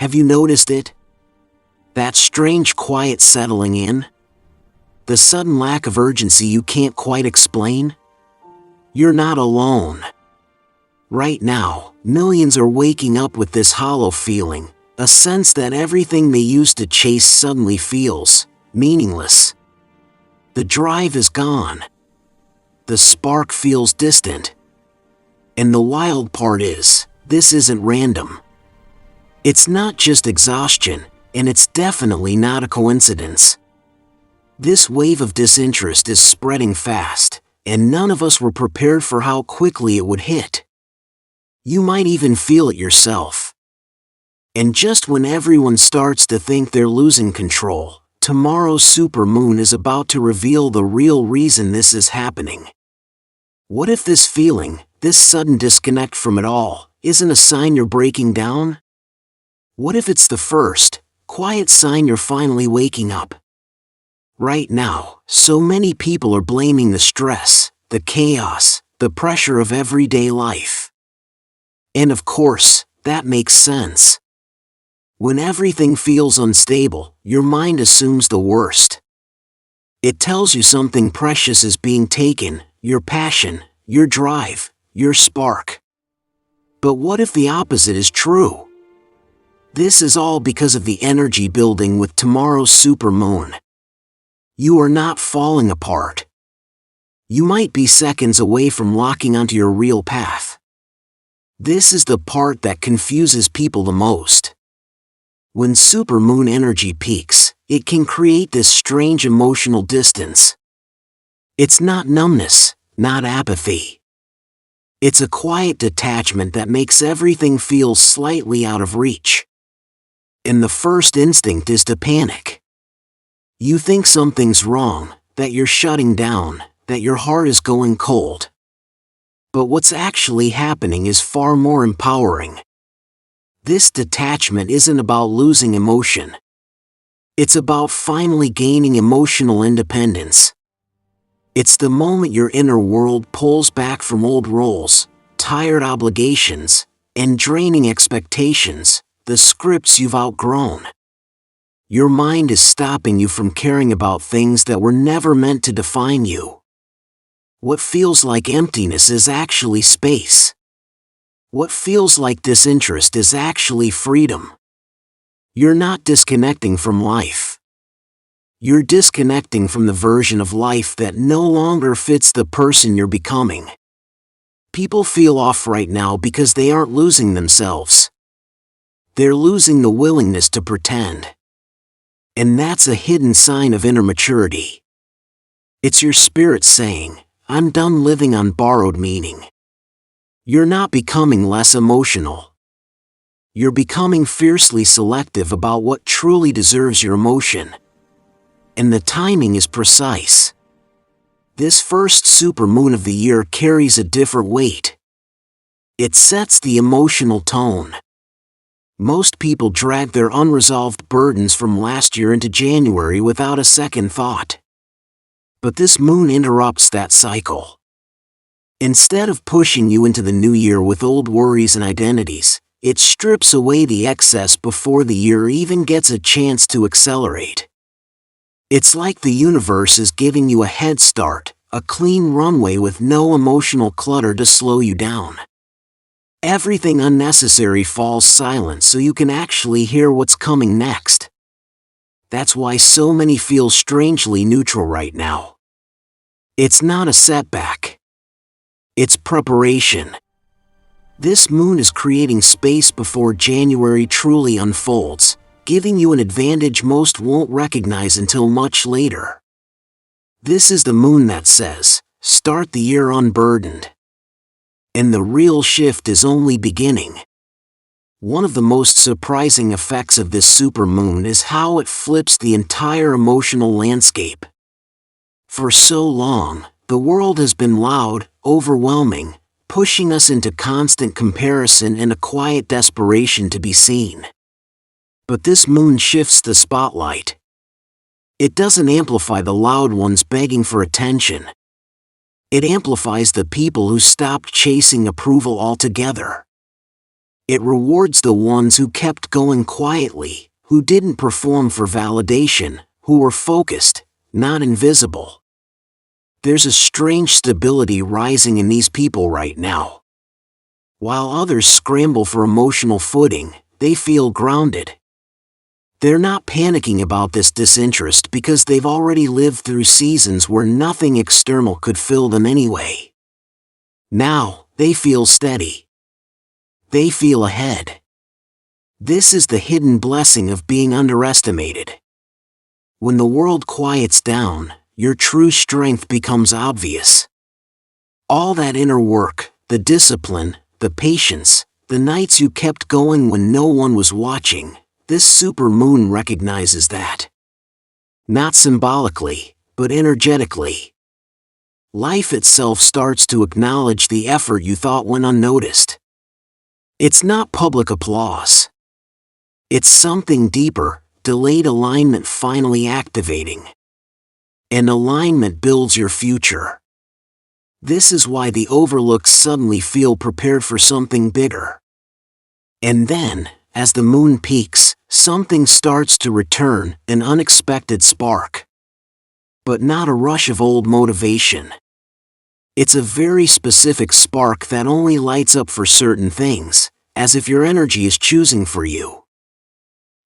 Have you noticed it? That strange quiet settling in? The sudden lack of urgency you can't quite explain? You're not alone. Right now, millions are waking up with this hollow feeling, a sense that everything they used to chase suddenly feels meaningless. The drive is gone. The spark feels distant. And the wild part is, this isn't random. It's not just exhaustion, and it's definitely not a coincidence. This wave of disinterest is spreading fast, and none of us were prepared for how quickly it would hit. You might even feel it yourself. And just when everyone starts to think they're losing control, tomorrow's supermoon is about to reveal the real reason this is happening. What if this feeling, this sudden disconnect from it all, isn't a sign you're breaking down? What if it's the first, quiet sign you're finally waking up? Right now, so many people are blaming the stress, the chaos, the pressure of everyday life. And of course, that makes sense. When everything feels unstable, your mind assumes the worst. It tells you something precious is being taken, your passion, your drive, your spark. But what if the opposite is true? This is all because of the energy building with tomorrow's supermoon. You are not falling apart. You might be seconds away from locking onto your real path. This is the part that confuses people the most. When supermoon energy peaks, it can create this strange emotional distance. It's not numbness, not apathy. It's a quiet detachment that makes everything feel slightly out of reach. And the first instinct is to panic. You think something's wrong, that you're shutting down, that your heart is going cold. But what's actually happening is far more empowering. This detachment isn't about losing emotion. It's about finally gaining emotional independence. It's the moment your inner world pulls back from old roles, tired obligations, and draining expectations, the scripts you've outgrown. Your mind is stopping you from caring about things that were never meant to define you. What feels like emptiness is actually space. What feels like disinterest is actually freedom. You're not disconnecting from life. You're disconnecting from the version of life that no longer fits the person you're becoming. People feel off right now because they aren't losing themselves. They're losing the willingness to pretend. And that's a hidden sign of inner maturity. It's your spirit saying, I'm done living on borrowed meaning. You're not becoming less emotional. You're becoming fiercely selective about what truly deserves your emotion. And the timing is precise. This first supermoon of the year carries a different weight. It sets the emotional tone. Most people drag their unresolved burdens from last year into January without a second thought. But this moon interrupts that cycle. Instead of pushing you into the new year with old worries and identities, it strips away the excess before the year even gets a chance to accelerate. It's like the universe is giving you a head start, a clean runway with no emotional clutter to slow you down. Everything unnecessary falls silent so you can actually hear what's coming next. That's why so many feel strangely neutral right now. It's not a setback. It's preparation. This moon is creating space before January truly unfolds, giving you an advantage most won't recognize until much later. This is the moon that says, start the year unburdened. And the real shift is only beginning. One of the most surprising effects of this supermoon is how it flips the entire emotional landscape. For so long, the world has been loud, overwhelming, pushing us into constant comparison and a quiet desperation to be seen. But this moon shifts the spotlight. It doesn't amplify the loud ones begging for attention. It amplifies the people who stopped chasing approval altogether. It rewards the ones who kept going quietly, who didn't perform for validation, who were focused, not invisible. There's a strange stability rising in these people right now. While others scramble for emotional footing, they feel grounded. They're not panicking about this disinterest because they've already lived through seasons where nothing external could fill them anyway. Now, they feel steady. They feel ahead. This is the hidden blessing of being underestimated. When the world quiets down, your true strength becomes obvious. All that inner work, the discipline, the patience, the nights you kept going when no one was watching, this supermoon recognizes that. Not symbolically, but energetically. Life itself starts to acknowledge the effort you thought went unnoticed. It's not public applause. It's something deeper, delayed alignment finally activating. And alignment builds your future. This is why the overlooked suddenly feel prepared for something bigger. And then, as the moon peaks, something starts to return, an unexpected spark. But not a rush of old motivation. It's a very specific spark that only lights up for certain things, as if your energy is choosing for you.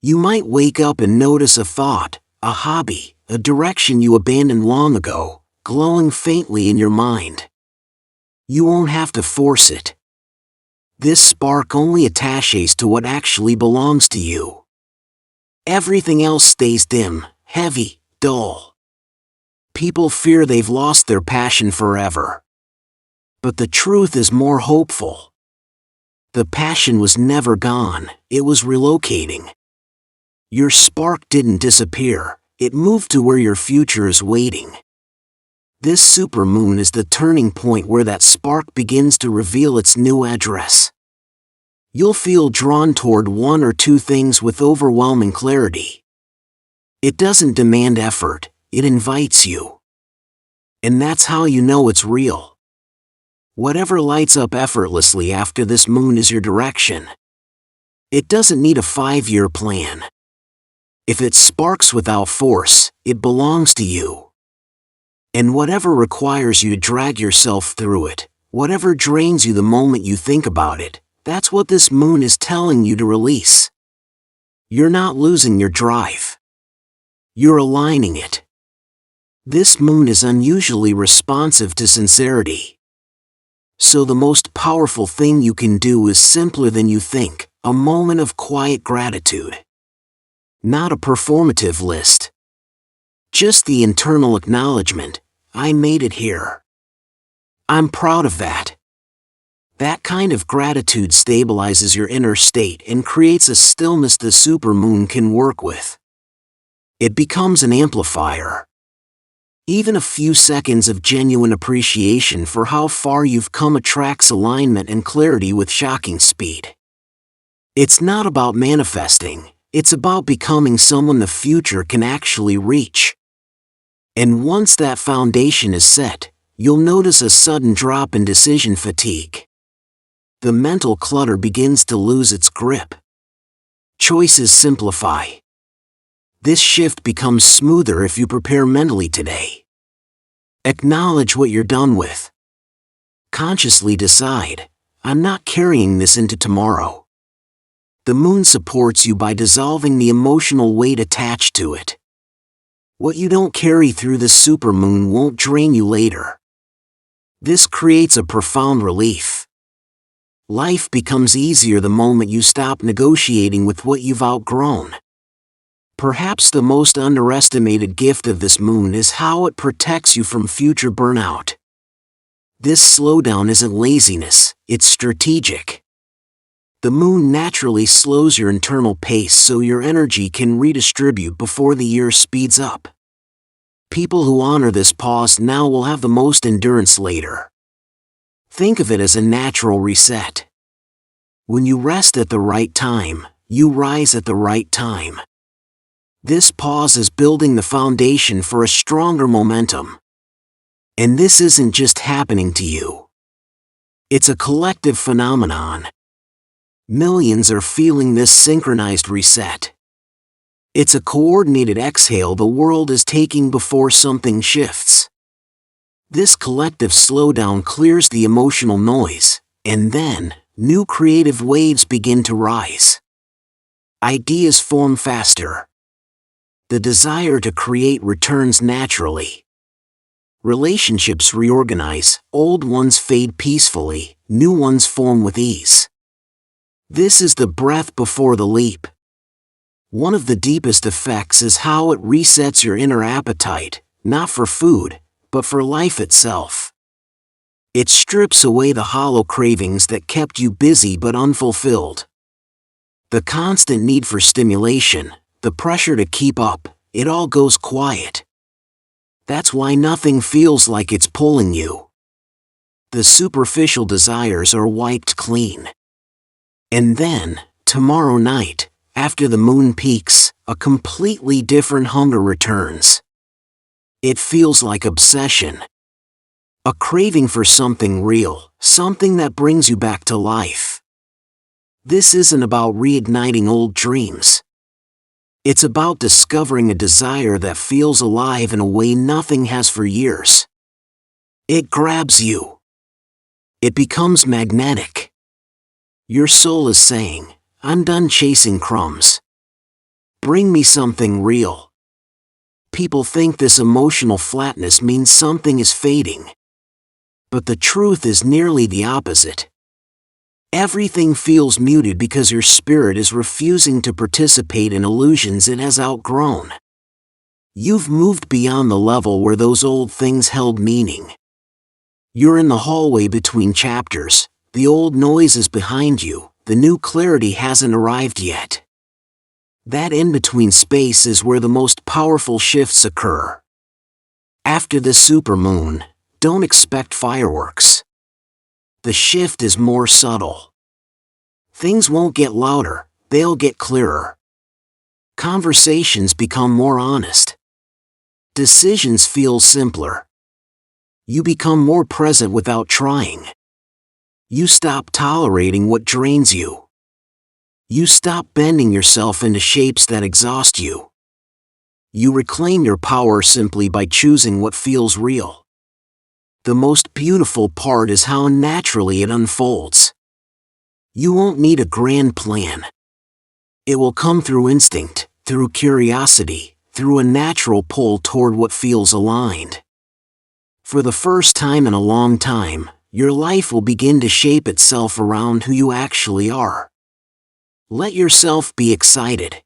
You might wake up and notice a thought, a hobby, a direction you abandoned long ago, glowing faintly in your mind. You won't have to force it. This spark only attaches to what actually belongs to you. Everything else stays dim, heavy, dull. People fear they've lost their passion forever. But the truth is more hopeful. The passion was never gone, it was relocating. Your spark didn't disappear, it moved to where your future is waiting. This supermoon is the turning point where that spark begins to reveal its new address. You'll feel drawn toward one or two things with overwhelming clarity. It doesn't demand effort, it invites you. And that's how you know it's real. Whatever lights up effortlessly after this moon is your direction. It doesn't need a 5-year plan. If it sparks without force, it belongs to you. And whatever requires you to drag yourself through it, whatever drains you the moment you think about it, that's what this moon is telling you to release. You're not losing your drive. You're aligning it. This moon is unusually responsive to sincerity. So the most powerful thing you can do is simpler than you think, a moment of quiet gratitude. Not a performative list. Just the internal acknowledgement, I made it here. I'm proud of that. That kind of gratitude stabilizes your inner state and creates a stillness the supermoon can work with. It becomes an amplifier. Even a few seconds of genuine appreciation for how far you've come attracts alignment and clarity with shocking speed. It's not about manifesting. It's about becoming someone the future can actually reach. And once that foundation is set, you'll notice a sudden drop in decision fatigue. The mental clutter begins to lose its grip. Choices simplify. This shift becomes smoother if you prepare mentally today. Acknowledge what you're done with. Consciously decide, I'm not carrying this into tomorrow. The moon supports you by dissolving the emotional weight attached to it. What you don't carry through the supermoon won't drain you later. This creates a profound relief. Life becomes easier the moment you stop negotiating with what you've outgrown. Perhaps the most underestimated gift of this moon is how it protects you from future burnout. This slowdown isn't laziness, it's strategic. The moon naturally slows your internal pace so your energy can redistribute before the year speeds up. People who honor this pause now will have the most endurance later. Think of it as a natural reset. When you rest at the right time, you rise at the right time. This pause is building the foundation for a stronger momentum. And this isn't just happening to you. It's a collective phenomenon. Millions are feeling this synchronized reset. It's a coordinated exhale the world is taking before something shifts. This collective slowdown clears the emotional noise, and then, new creative waves begin to rise. Ideas form faster. The desire to create returns naturally. Relationships reorganize, old ones fade peacefully, new ones form with ease. This is the breath before the leap. One of the deepest effects is how it resets your inner appetite, not for food, but for life itself. It strips away the hollow cravings that kept you busy but unfulfilled. The constant need for stimulation, the pressure to keep up, it all goes quiet. That's why nothing feels like it's pulling you. The superficial desires are wiped clean. And then, tomorrow night, after the moon peaks, a completely different hunger returns. It feels like obsession. A craving for something real, something that brings you back to life. This isn't about reigniting old dreams. It's about discovering a desire that feels alive in a way nothing has for years. It grabs you. It becomes magnetic. Your soul is saying, I'm done chasing crumbs. Bring me something real. People think this emotional flatness means something is fading. But the truth is nearly the opposite. Everything feels muted because your spirit is refusing to participate in illusions it has outgrown. You've moved beyond the level where those old things held meaning. You're in the hallway between chapters, the old noise is behind you, the new clarity hasn't arrived yet. That in-between space is where the most powerful shifts occur. After this supermoon, don't expect fireworks. The shift is more subtle. Things won't get louder, they'll get clearer. Conversations become more honest. Decisions feel simpler. You become more present without trying. You stop tolerating what drains you. You stop bending yourself into shapes that exhaust you. You reclaim your power simply by choosing what feels real. The most beautiful part is how naturally it unfolds. You won't need a grand plan. It will come through instinct, through curiosity, through a natural pull toward what feels aligned. For the first time in a long time, your life will begin to shape itself around who you actually are. Let yourself be excited.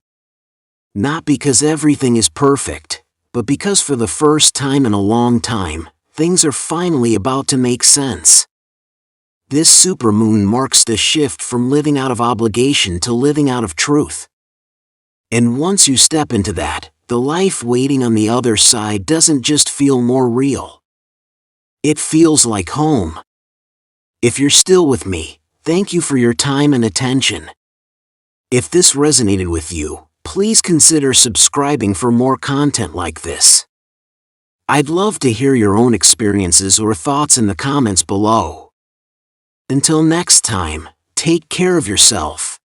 Not because everything is perfect, but because for the first time in a long time, things are finally about to make sense. This supermoon marks the shift from living out of obligation to living out of truth. And once you step into that, the life waiting on the other side doesn't just feel more real. It feels like home. If you're still with me, thank you for your time and attention. If this resonated with you, please consider subscribing for more content like this. I'd love to hear your own experiences or thoughts in the comments below. Until next time, take care of yourself.